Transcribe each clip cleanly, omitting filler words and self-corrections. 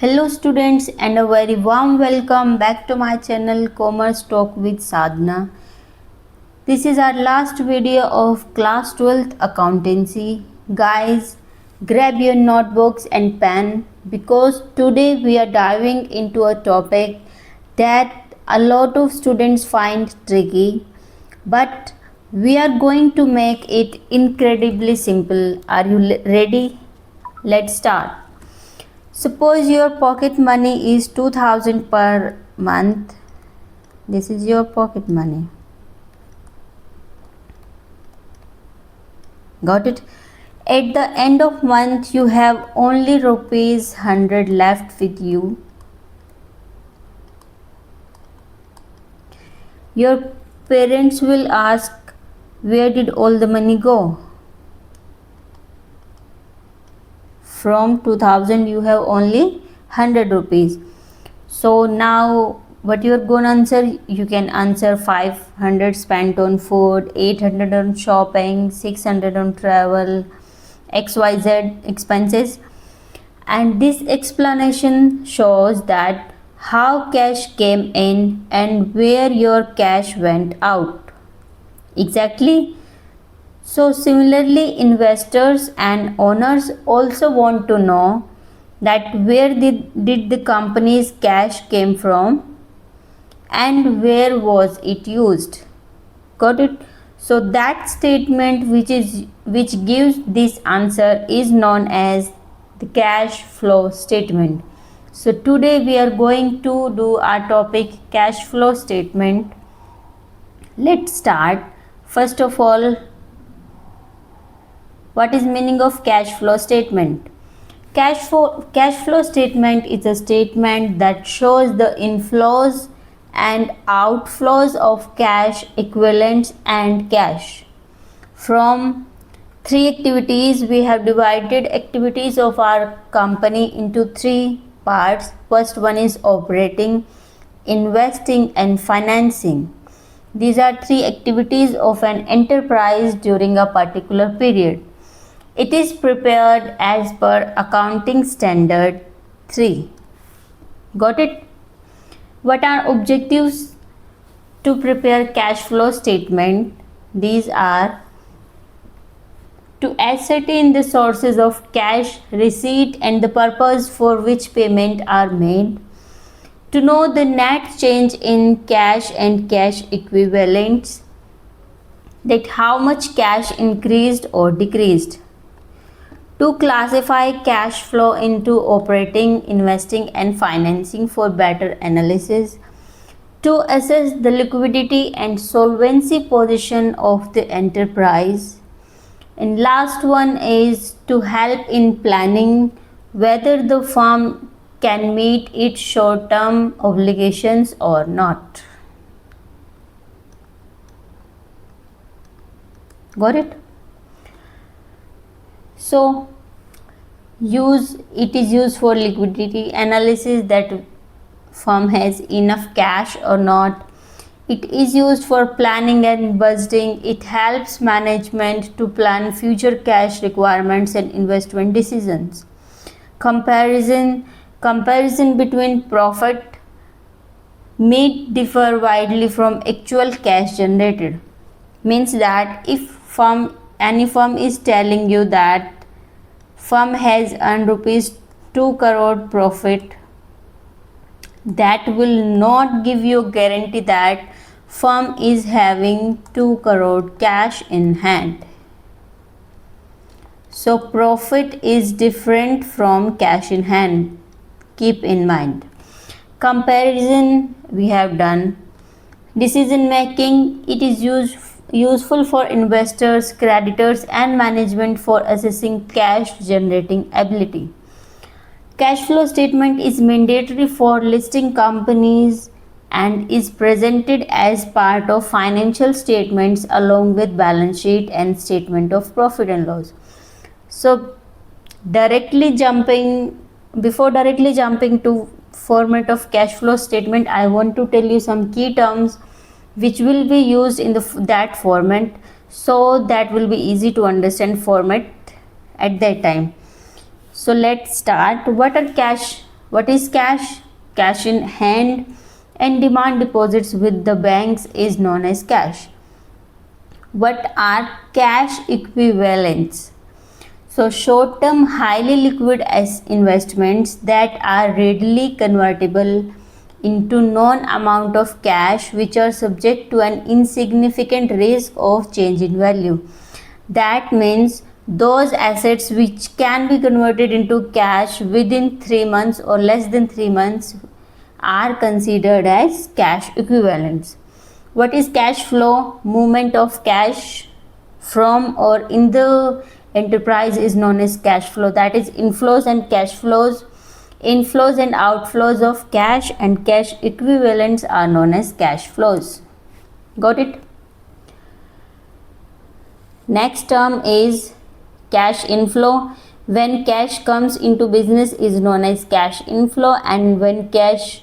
Hello students and a very warm welcome back to my channel Commerce Talk with Sadhna. This is our last video of class 12th accountancy. Guys, grab your notebooks and pen because today we are diving into a topic that a lot of students find tricky, but we are going to make it incredibly simple. Are you ready? Let's start. Suppose your pocket money is 2000 per month. This is your pocket money. Got it? At the end of month you have only rupees 100 left with you. Your parents will ask, where did all the money go? From 2000 you have only 100 rupees. So now what you are going to answer? You can answer 500 spent on food, 800 on shopping, 600 on travel, XYZ expenses. And this explanation shows that how cash came in and where your cash went out. Exactly. So similarly, investors and owners also want to know that where did the company's cash came from and where was it used. Got it? So that statement which gives this answer is known as the cash flow statement. So today we are going to do our topic cash flow statement. Let's start. First of all, what is meaning of cash flow statement? Cash flow statement is a statement that shows the inflows and outflows of cash equivalents and cash. From three activities, we have divided activities of our company into three parts. First one is operating, investing and financing. These are three activities of an enterprise during a particular period. It is prepared as per accounting standard 3. Got it? What are objectives to prepare cash flow statement? These are to ascertain the sources of cash receipt and the purpose for which payment are made, to know the net change in cash and cash equivalents, that how much cash increased or decreased, to classify cash flow into operating, investing and financing for better analysis, to assess the liquidity and solvency position of the enterprise, and last one is to help in planning whether the firm can meet its short-term obligations or not. Got it? So it is used for liquidity analysis, that firm has enough cash or not. It is used for planning and budgeting. It helps management to plan future cash requirements and investment decisions. Comparison between profit may differ widely from actual cash generated. Means that if any firm is telling you that firm has earned rupees 2 crore profit, that will not give you a guarantee that firm is having 2 crore cash in hand. So profit is different from cash in hand. Keep in mind. Comparison we have done. Decision making, it is useful for investors, creditors and management for assessing cash generating ability. Cash flow statement is mandatory for listing companies and is presented as part of financial statements along with balance sheet and statement of profit and loss. So before directly jumping to format of cash flow statement, I want to tell you some key terms which will be used in that format, so that will be easy to understand format at that time. So let's start. What are cash What is cash? Cash in hand and demand deposits with the banks is known as cash. What are cash equivalents? So short term highly liquid as investments that are readily convertible into known amount of cash which are subject to an insignificant risk of change in value. That means those assets which can be converted into cash within 3 months or less than 3 months are considered as cash equivalents. What is cash flow? Movement of cash from or in the enterprise is known as cash flow. That is inflows and cash flows. Inflows and outflows of cash and cash equivalents are known as cash flows. Got it? Next term is cash inflow. When cash comes into business is known as cash inflow, and when cash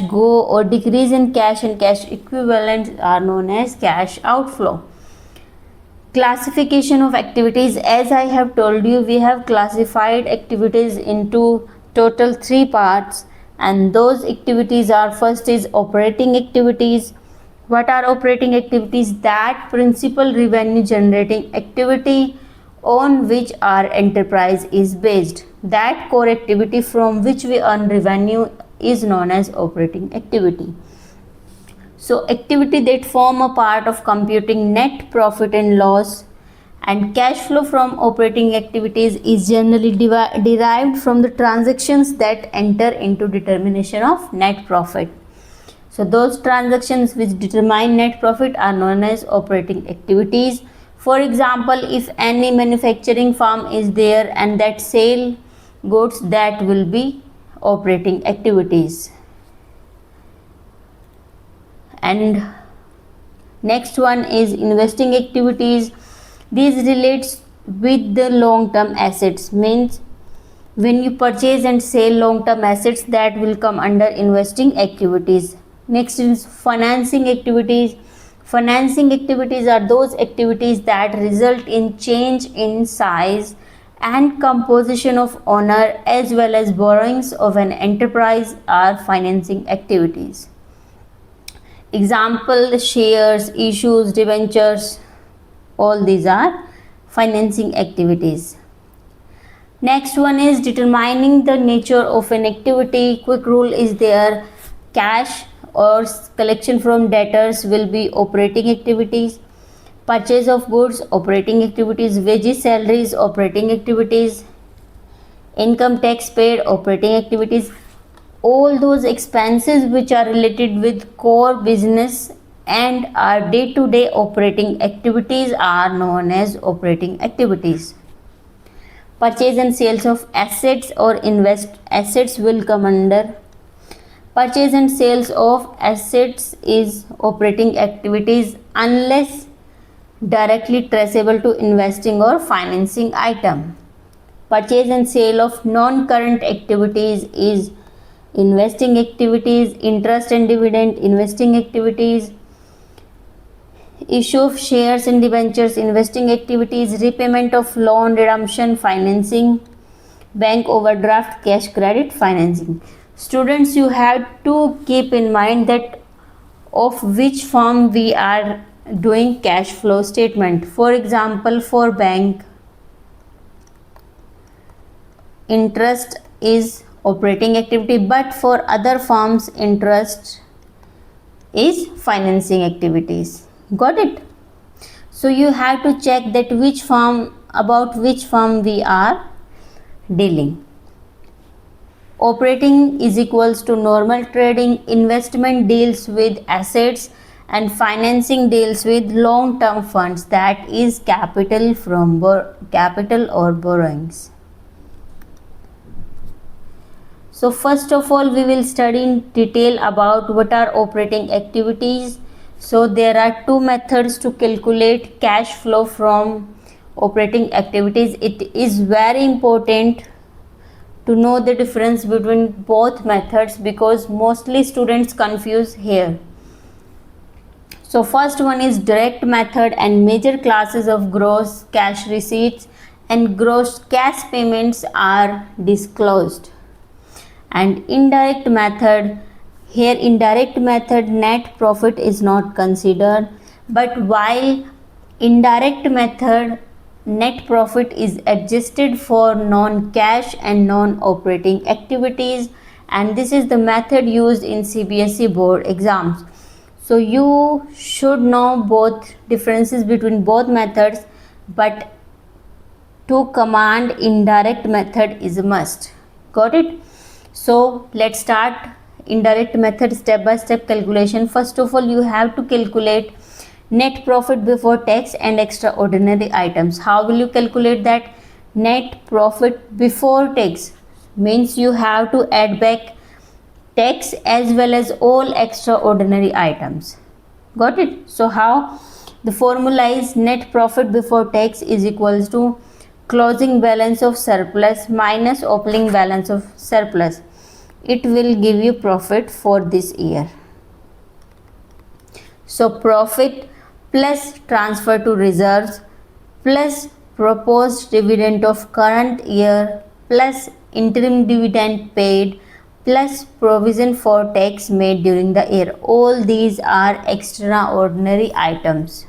go or decrease in cash and cash equivalents are known as cash outflow. Classification of activities. As I have told you, we have classified activities into total 3 parts, and those activities are: first is operating activities. What are operating activities? That principal revenue generating activity on which our enterprise is based. That core activity from which we earn revenue is known as operating activity. So activity that form a part of computing net profit and loss, and cash flow from operating activities is generally derived from the transactions that enter into determination of net profit. So those transactions which determine net profit are known as operating activities. For example, if any manufacturing firm is there and that sell goods, that will be operating activities. And next one is investing activities. These relates with the long term assets, means when you purchase and sell long term assets, that will come under investing activities. Next is financing activities. Financing activities are those activities that result in change in size and composition of owner as well as borrowings of an enterprise are financing activities. Example: shares, issues, debentures, all these are financing activities. Next one is determining the nature of an activity. Quick rule is there: cash or collection from debtors will be operating activities, purchase of goods operating activities, wages, salaries operating activities, income tax paid operating activities. All those expenses which are related with core business and our day-to-day operating activities are known as operating activities. Purchase and sales of assets or invest assets will come under. Purchase and sales of assets is operating activities unless directly traceable to investing or financing item. Purchase and sale of non-current activities is investing activities. Interest and dividend, investing activities. Issue of shares and debentures, investing activities. Repayment of loan, redemption, financing. Bank overdraft, cash credit, financing. Students, you have to keep in mind that of which firm we are doing cash flow statement. For example, for bank, interest is operating activity, but for other firms interest is financing activities. Got it? So you have to check that which firm we are dealing. Operating is equals to normal trading. Investment deals with assets and financing deals with long term funds, that is capital from capital or borrowings. So first of all, we will study in detail about what are operating activities. So there are 2 methods to calculate cash flow from operating activities. It is very important to know the difference between both methods because mostly students confuse here. So first one is direct method, and major classes of gross cash receipts and gross cash payments are disclosed. And indirect method, here indirect method net profit is not considered, but while indirect method net profit is adjusted for non-cash and non-operating activities, and this is the method used in CBSE board exams. So you should know both differences between both methods, but to command indirect method is a must. Got it? So let's start indirect method step by step calculation. First of all, you have to calculate net profit before tax and extraordinary items. How will you calculate that? Net profit before tax means you have to add back tax as well as all extraordinary items. Got it? So how? The formula is net profit before tax is equals to closing balance of surplus minus opening balance of surplus. It will give you profit for this year. So profit plus transfer to reserves plus proposed dividend of current year plus interim dividend paid plus provision for tax made during the year. All these are extraordinary items.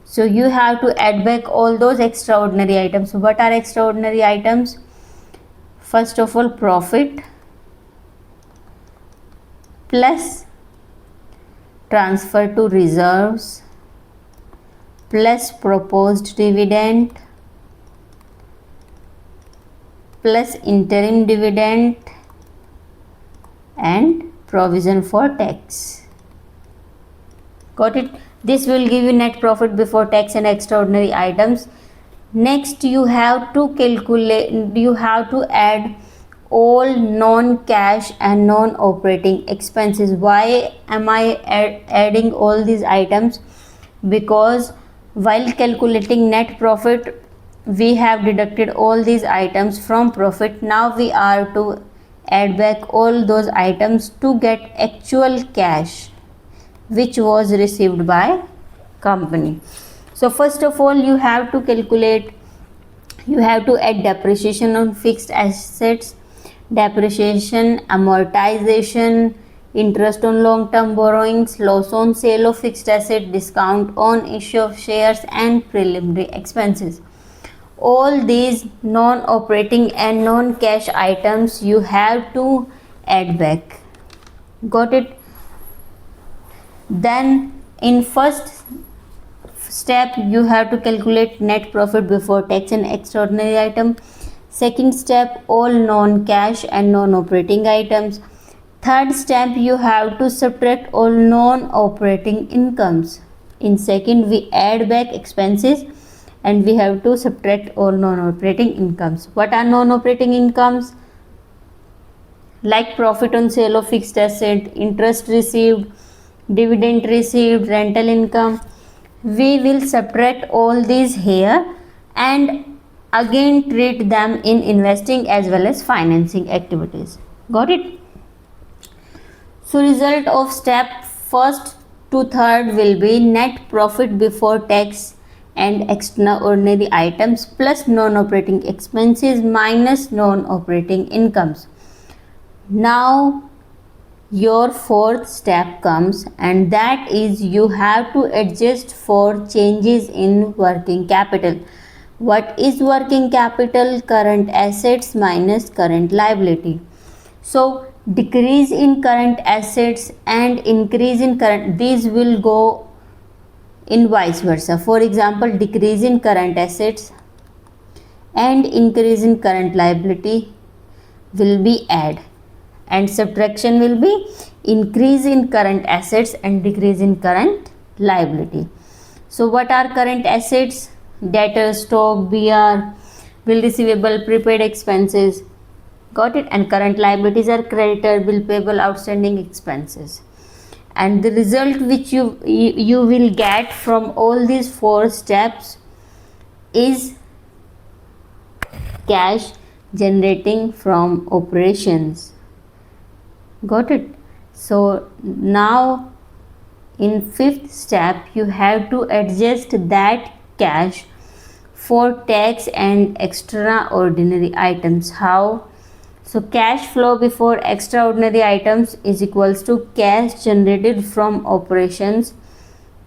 So you have to add back all those extraordinary items. So what are extraordinary items? First of all, profit plus transfer to reserves plus proposed dividend plus interim dividend and provision for tax. Got it? This will give you net profit before tax and extraordinary items. Next, you have to calculate, you have to add all non-cash and non-operating expenses. Why am I adding all these items? Because while calculating net profit, we have deducted all these items from profit. Now we are to add back all those items to get actual cash which was received by company. So first of all, you have to calculate, you have to add depreciation on fixed assets, depreciation, amortization, interest on long-term borrowings, loss on sale of fixed asset, discount on issue of shares and preliminary expenses. All these non-operating and non-cash items you have to add back. Got it? Then in first step you have to calculate net profit before tax and extraordinary item. Second step, all non-cash and non-operating items. Third step, you have to subtract all non-operating incomes. In second, we add back expenses and we have to subtract all non-operating incomes. What are non-operating incomes? Like profit on sale of fixed asset, interest received, dividend received, rental income. We will subtract all these here and again treat them in investing as well as financing activities. Got it? So result of step first to third will be net profit before tax and extraordinary items plus non-operating expenses minus non-operating incomes. Now your fourth step comes, and that is you have to adjust for changes in working capital. What is working capital? Current assets minus current liability. So decrease in current assets and increase in current, these will go in vice versa. For example, decrease in current assets and increase in current liability will be add, and subtraction will be increase in current assets and decrease in current liability. So what are current assets? Debtor, stock, BR, bill receivable, prepaid expenses. Got it? And current liabilities are creditor, bill payable, outstanding expenses. And the result which you will get from all these four steps is cash generating from operations. Got it? So now in fifth step you have to adjust that cash for tax and extraordinary items. How? So cash flow before extraordinary items is equals to cash generated from operations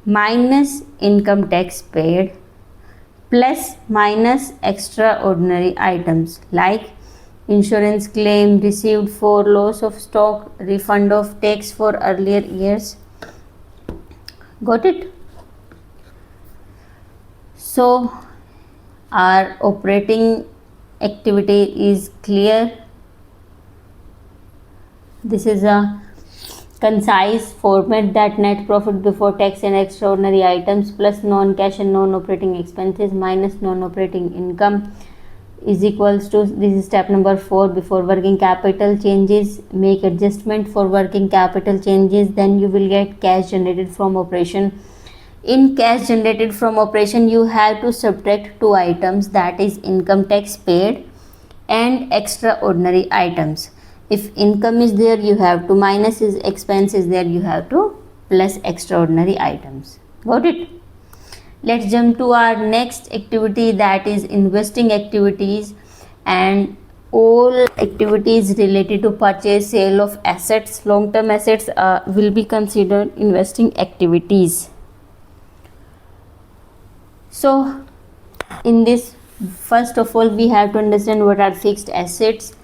minus income tax paid plus minus extraordinary items like insurance claim received for loss of stock, refund of tax for earlier years. Got it? So our operating activity is clear. This is a concise format that net profit before tax and extraordinary items plus non-cash and non-operating expenses minus non-operating income is equals to, this is step number 4. Before working capital changes, make adjustment for working capital changes, then you will get cash generated from operation. In cash generated from operation, you have to subtract two items, that is income tax paid and extraordinary items. If income is there, you have to minus, is expense is there, you have to plus extraordinary items. Got it? Let's jump to our next activity, that is investing activities, and all activities related to purchase, sale of assets, long-term assets will be considered investing activities. So in this, first of all, we have to understand what are fixed assets.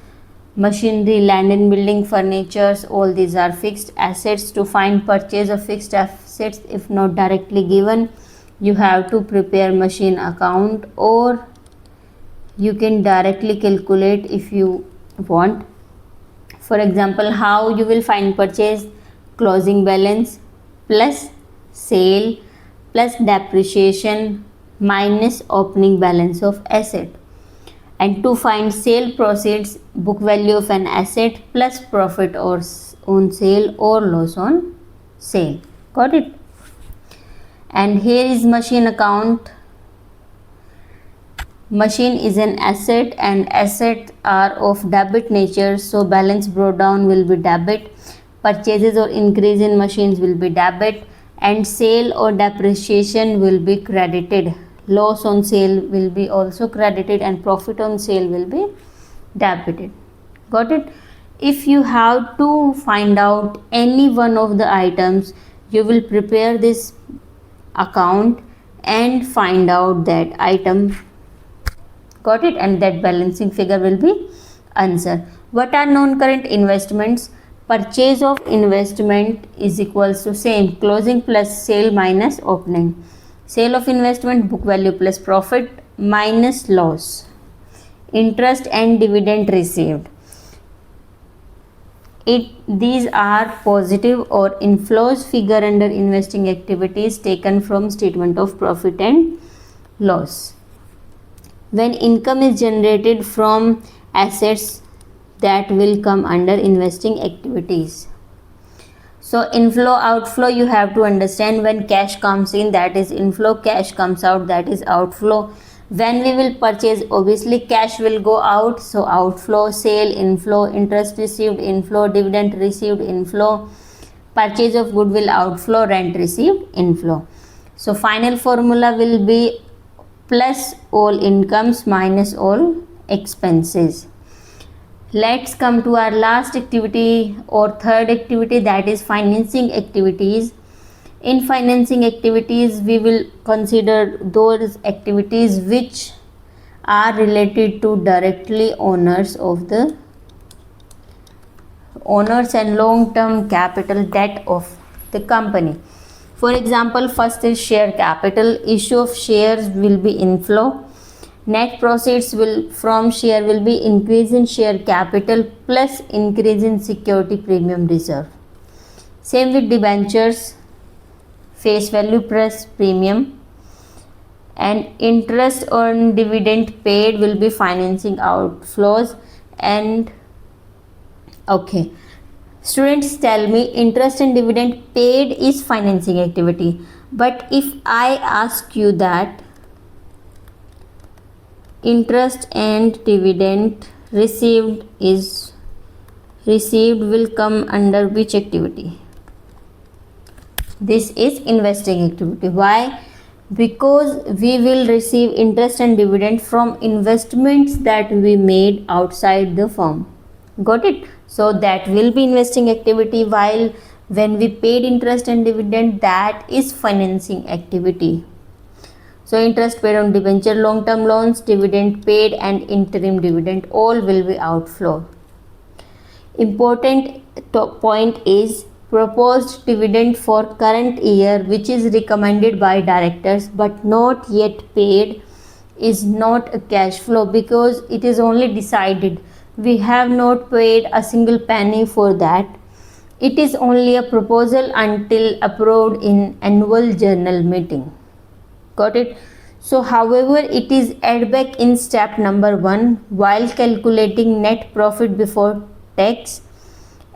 Machinery, land and building, furnitures, all these are fixed assets. To find purchase of fixed assets, if not directly given, you have to prepare machine account, or you can directly calculate if you want. For example, how you will find purchase? Closing balance plus sale plus depreciation minus opening balance of asset. And to find sale proceeds, book value of an asset plus profit or on sale or loss on sale. Got it? And here is machine account. Machine is an asset and assets are of debit nature, so balance brought down will be debit. Purchases or increase in machines will be debit, and sale or depreciation will be credited. Loss on sale will be also credited, and profit on sale will be debited. Got it? If you have to find out any one of the items, you will prepare this account and find out that item. Got it? And that balancing figure will be answer. What are non-current investments? Purchase of investment is equals to same, closing plus sale minus opening. Sale of investment, book value plus profit minus loss. Interest and dividend received. These are positive or inflows figure under investing activities taken from statement of profit and loss. When income is generated from assets, that will come under investing activities. So inflow, outflow, you have to understand. When cash comes in, that is inflow, cash comes out, that is outflow. When we will purchase, obviously cash will go out, so outflow. Sale, inflow. Interest received, inflow. Dividend received, inflow. Purchase of goodwill, outflow. Rent received, inflow. So final formula will be plus all incomes minus all expenses. Let's come to our last activity or third activity, that is financing activities. In financing activities, we will consider those activities which are related to directly owners and long-term capital debt of the company. For example, first is share capital. Issue of shares will be inflow. Net proceeds from share will be increase in share capital plus increase in security premium reserve. Same with debentures, face value plus premium. And interest on dividend paid will be financing outflows. And okay, students, tell me, interest and dividend paid is financing activity, but if I ask you that interest and dividend received will come under which activity? This is investing activity. Why? because we will receive interest and dividend from investments that we made outside the firm. Got it? So that will be investing activity, while when we paid interest and dividend, that is financing activity. So interest paid on debenture, long term loans, dividend paid and interim dividend, all will be outflow. Important point is proposed dividend for current year, which is recommended by directors but not yet paid, is not a cash flow because it is only decided. We have not paid a single penny for that. It is only a proposal until approved in annual general meeting. Got it? So however, it is add back in step number 1 while calculating net profit before tax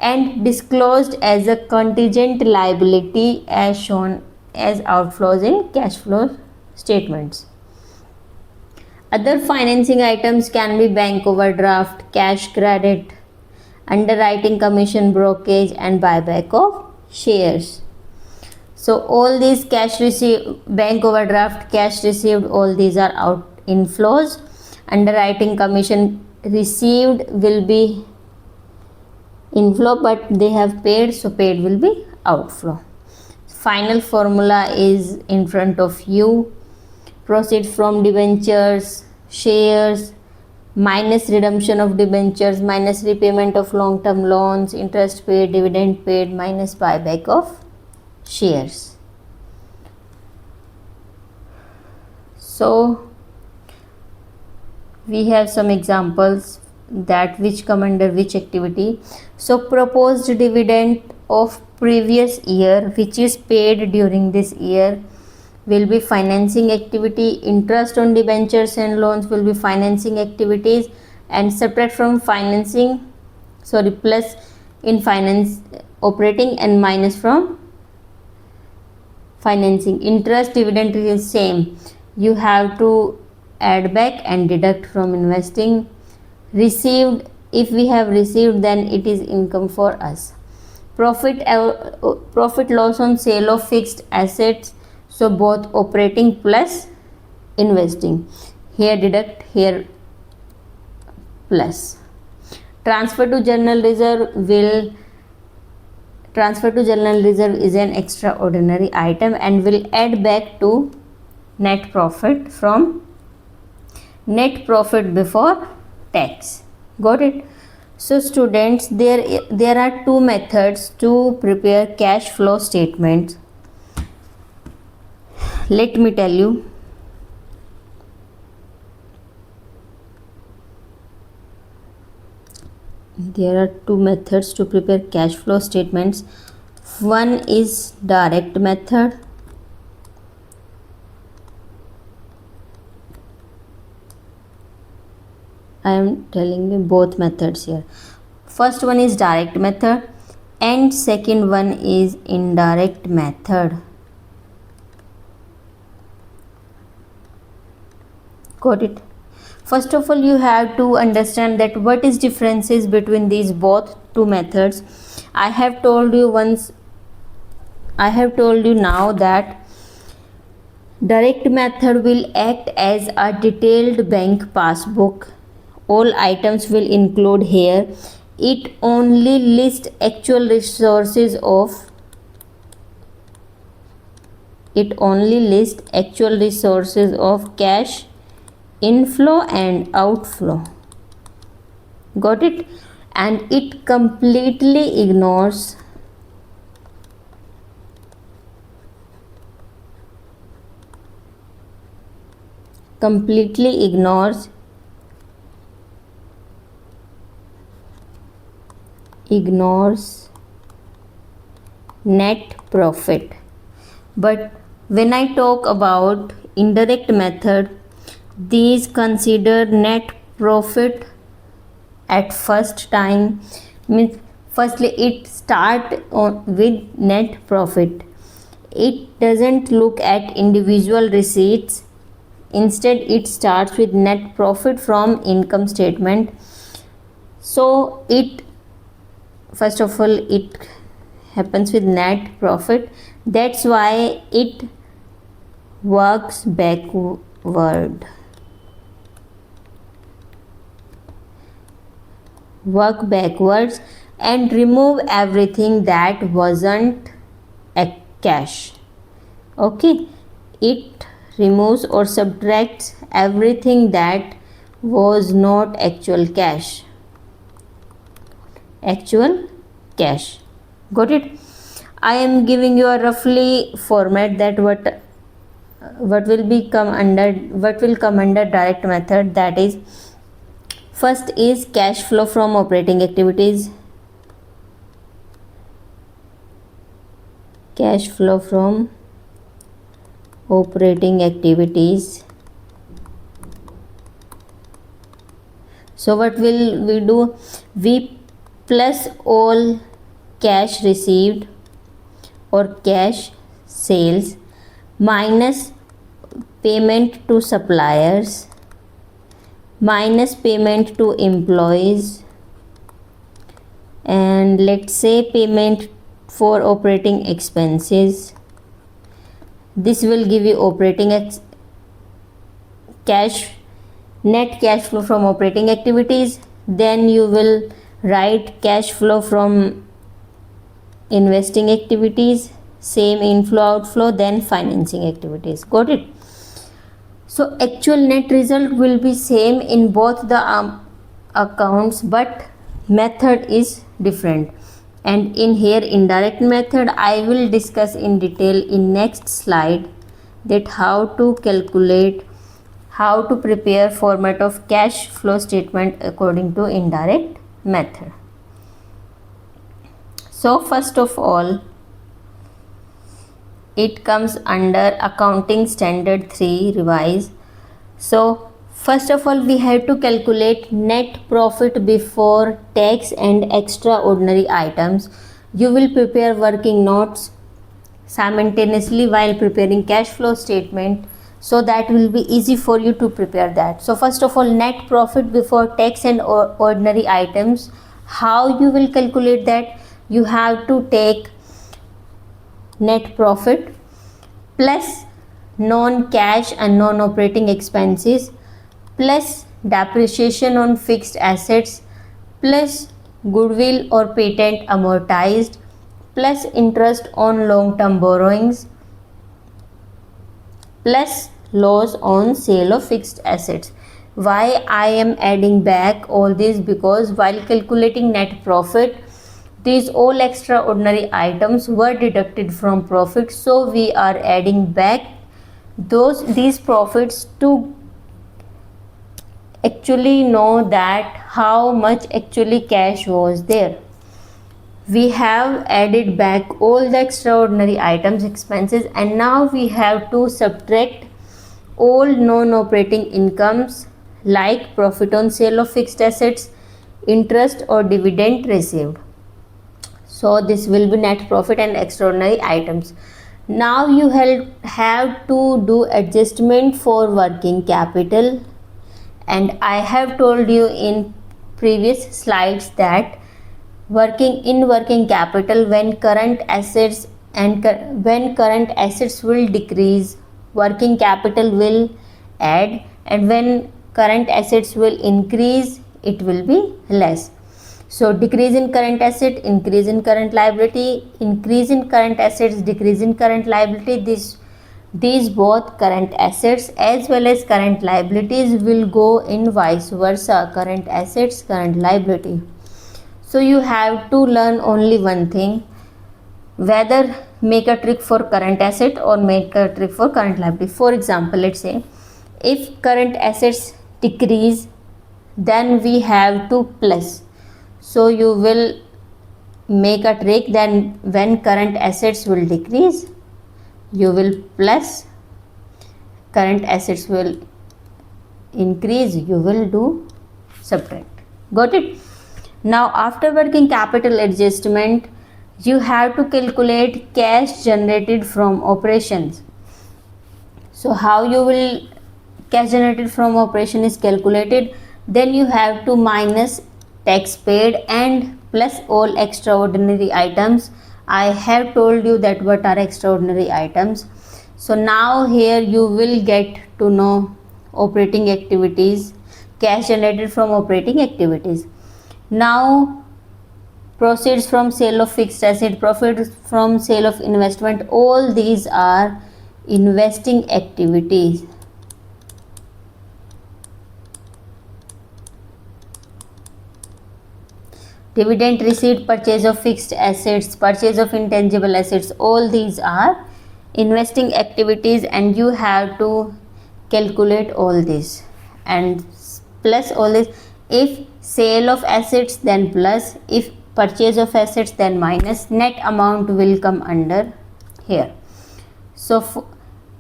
and disclosed as a contingent liability as shown as outflows in cash flow statements. Other financing items can be bank overdraft, cash credit, underwriting commission, brokerage and buyback of shares. So all these cash received, bank overdraft, cash received, all these are out inflows. Underwriting commission received will be inflow, but they have paid, so paid will be outflow. Final formula is in front of you. Proceeds from debentures, shares, minus redemption of debentures, minus repayment of long term loans, interest paid, dividend paid, minus buyback of shares. So we have some examples that which come under which activity. So proposed dividend of previous year which is paid during this year will be financing activity. Interest on debentures and loans will be financing activities, and subtract from financing, sorry, plus in finance operating and minus from financing. Interest, dividend is same, you have to add back and deduct from investing. Received, if we have received, then it is income for us. Profit loss on sale of fixed assets, so both operating plus investing, here deduct, here plus. Transfer to general reserve is an extraordinary item and will add back to net profit from net profit before tax. Got it? So students, there are two methods to prepare cash flow statements. Let me tell you. There are two methods to prepare cash flow statements. One is direct method. I am telling you both methods here. First one is direct method and second one is indirect method. Got it? First of all, you have to understand that what is differences between these both two methods. I have told you now that direct method will act as a detailed bank passbook. All items will include here. It only lists actual resources of cash inflow and outflow. Got it? And it completely ignores net profit. But when I talk about indirect method, these consider net profit at first time. Means firstly it start with net profit. It doesn't look at individual receipts. Instead it starts with net profit from income statement. So it first of all it happens with net profit. That's why it works backward. Work backwards and remove everything that wasn't a cash. Okay, it removes or subtracts everything that was not actual cash. Got it? I am giving you a roughly format that what will come under direct method. That is, first is cash flow from operating activities. Cash flow from operating activities. So what will we do? We plus all cash received or cash sales minus payment to suppliers minus payment to employees, and let's say payment for operating expenses. This will give you net cash flow from operating activities. Then you will write cash flow from investing activities, same inflow outflow, then financing activities. Got it? So actual net result will be same in both the accounts, but method is different. And in here indirect method I will discuss in detail in next slide, that how to prepare format of cash flow statement according to indirect method. So first of all, it comes under accounting standard 3 revise. So first of all, we have to calculate net profit before tax and extraordinary items. You will prepare working notes simultaneously while preparing cash flow statement, so that will be easy for you to prepare that. So first of all, net profit before tax and ordinary items. How you will calculate that? You have to take net profit plus non-cash and non-operating expenses plus depreciation on fixed assets plus goodwill or patent amortized plus interest on long-term borrowings plus loss on sale of fixed assets. Why I am adding back all this? Because while calculating net profit, these all extraordinary items were deducted from profit, so we are adding back these profits to actually know that how much actually cash was there. We have added back all the extraordinary items expenses, and now we have to subtract all non-operating incomes like profit on sale of fixed assets, interest or dividend received. So this will be net profit and extraordinary items. Now you have to do adjustment for working capital, and I have told you in previous slides that working capital, when current assets will decrease, working capital will add, and when current assets will increase, it will be less. So decrease in current asset, increase in current liability, increase in current assets, decrease in current liability. These both current assets as well as current liabilities will go in vice versa, current assets, current liability. So you have to learn only one thing, whether make a trick for current asset or make a trick for current liability. For example, let's say if current assets decrease, then we have to plus. So you will make a trick, then when current assets will decrease, you will plus, current assets will increase, you will do subtract. Got it? Now after working capital adjustment, you have to calculate cash generated from operations. So how you will cash generated from operation is calculated? Then you have to minus tax paid and plus all extraordinary items. I have told you that what are extraordinary items. So now here you will get to know operating activities, cash generated from operating activities. Now proceeds from sale of fixed asset, profits from sale of investment, all these are investing activities. Dividend receipt, purchase of fixed assets, purchase of intangible assets, all these are investing activities, and you have to calculate all this and plus all this. If sale of assets, then plus; if purchase of assets, then minus. Net amount will come under here. So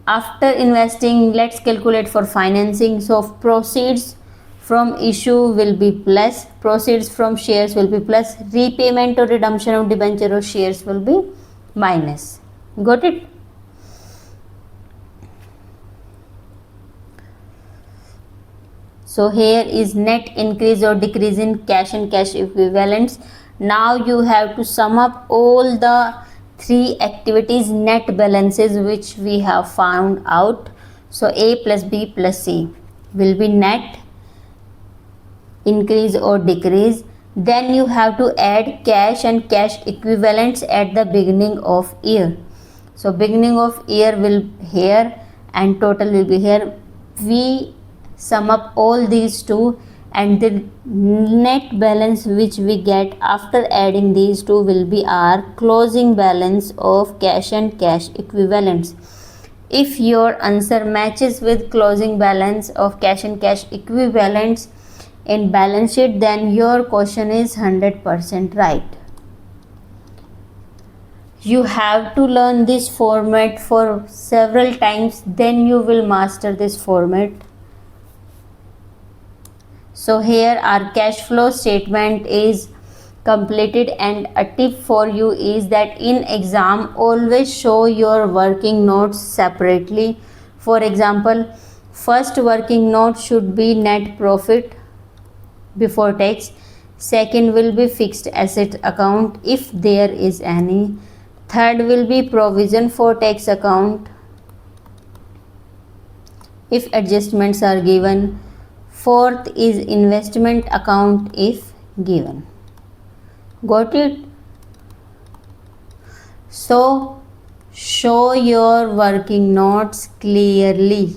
after investing, let's calculate for financing. So proceeds from issue will be plus, proceeds from shares will be plus, repayment or redemption of debenture or shares will be minus. Got it? So here is net increase or decrease in cash and cash equivalents. Now you have to sum up all the three activities net balances which we have found out. So A plus B plus C will be net increase or decrease. Then you have to add cash and cash equivalents at the beginning of year. So beginning of year will here and total will be here. We sum up all these two, and the net balance which we get after adding these two will be our closing balance of cash and cash equivalents. If your answer matches with closing balance of cash and cash equivalents in balance sheet, then your question is 100% right. You have to learn this format for several times, then you will master this format. So here our cash flow statement is completed, and a tip for you is that in exam always show your working notes separately. For example, first working note should be net profit before tax, second will be fixed asset account if there is any, third will be provision for tax account if adjustments are given, fourth is investment account if given. Got it? So show your working notes clearly,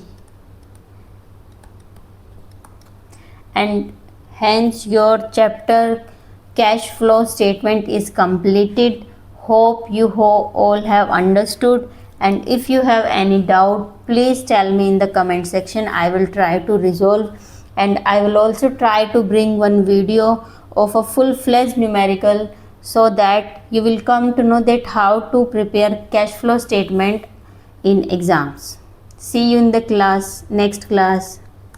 and hence your chapter cash flow statement is completed. Hope you all have understood, and if you have any doubt, please tell me in the comment section. I will try to resolve, and I will also try to bring one video of a full-fledged numerical so that you will come to know that how to prepare cash flow statement in exams. See you in the next class.